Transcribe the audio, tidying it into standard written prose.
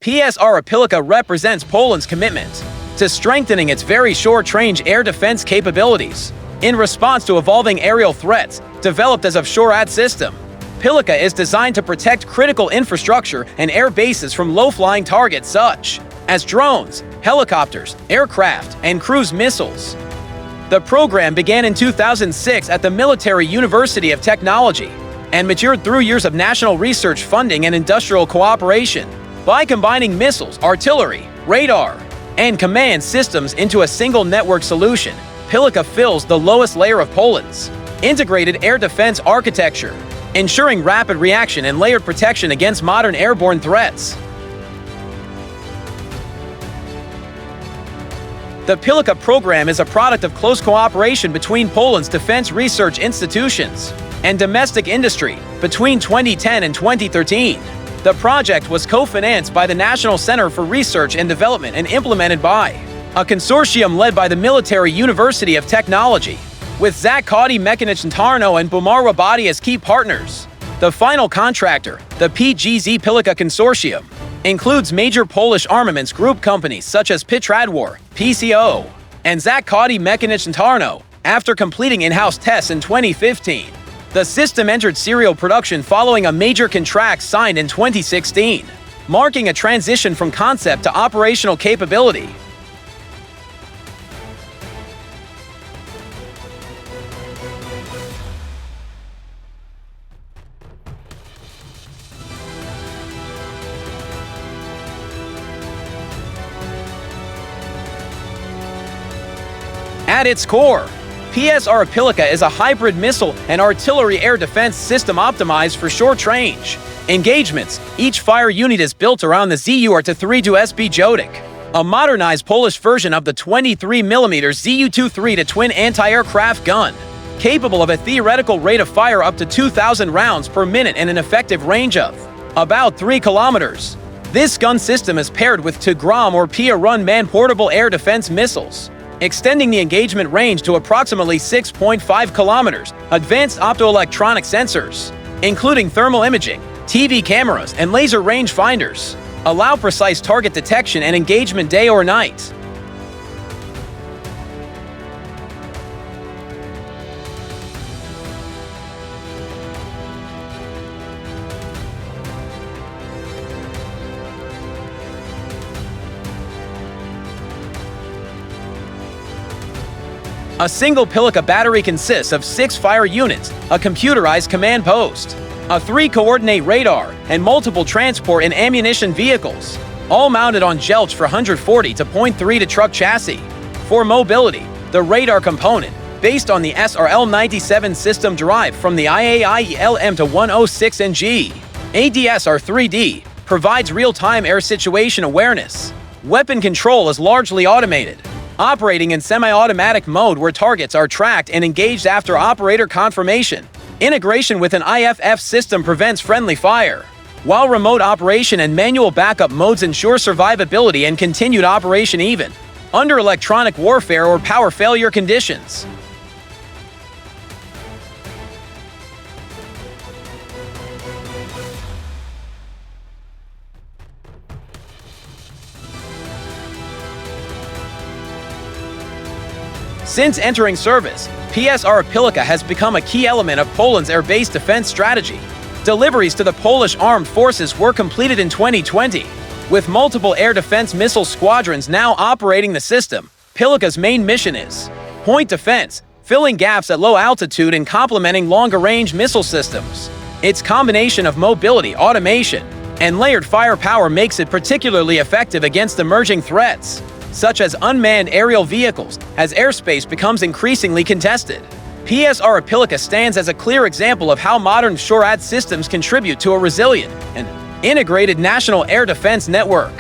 PSR-A Pilica represents Poland's commitment to strengthening its very short-range air defense capabilities in response to evolving aerial threats developed as a VSHORAD system. Pilica is designed to protect critical infrastructure and air bases from low-flying targets such as drones, helicopters, aircraft, and cruise missiles. The program began in 2006 at the Military University of Technology and matured through years of national research funding and industrial cooperation. By combining missiles, artillery, radar, and command systems into a single network solution, Pilica fills the lowest layer of Poland's integrated air defense architecture, ensuring rapid reaction and layered protection against modern airborne threats. The Pilica program is a product of close cooperation between Poland's defense research institutions and domestic industry between 2010 and 2013. The project was co-financed by the National Center for Research and Development and implemented by a consortium led by the Military University of Technology, with Zakłady Mechaniczne Tarnow and VSHORAD as key partners. The final contractor, the PGZ Pilica Consortium, includes major Polish armaments group companies such as Piorun, PCO, and Zakłady Mechaniczne Tarnow. After completing in-house tests in 2015, the system entered serial production following a major contract signed in 2016, marking a transition from concept to operational capability. At its core, PSR-A Pilica is a hybrid missile and artillery air defense system optimized for short-range engagements. Each fire unit is built around the ZU-3 SB a modernized Polish version of the 23mm ZU-23 twin anti-aircraft gun, capable of a theoretical rate of fire up to 2,000 rounds per minute and an effective range of about 3 kilometers. This gun system is paired with two Grom or Piorun man-portable air defense missiles, extending the engagement range to approximately 6.5 kilometers. Advanced optoelectronic sensors, including thermal imaging, TV cameras, and laser rangefinders, allow precise target detection and engagement day or night. A single Pilica battery consists of 6 fire units, a computerized command post, a 3-coordinate radar, and multiple transport and ammunition vehicles, all mounted on Jelcz 440-0.3 truck chassis. For mobility, the radar component, based on the SRL-97 system derived from the IAIE-LM to 106NG. ADSR-3D provides real-time air situation awareness. Weapon control is largely automated, operating in semi-automatic mode where targets are tracked and engaged after operator confirmation. Integration with an IFF system prevents friendly fire, while remote operation and manual backup modes ensure survivability and continued operation even under electronic warfare or power failure conditions. Since entering service, PSR-A Pilica has become a key element of Poland's air-based defense strategy. Deliveries to the Polish armed forces were completed in 2020, with multiple air defense missile squadrons now operating the system. Pilica's main mission is point defense, filling gaps at low altitude and complementing longer-range missile systems. Its combination of mobility, automation, and layered firepower makes it particularly effective against emerging threats, such as unmanned aerial vehicles, as airspace becomes increasingly contested. PSR-A Pilica stands as a clear example of how modern VSHORAD systems contribute to a resilient and integrated national air defense network.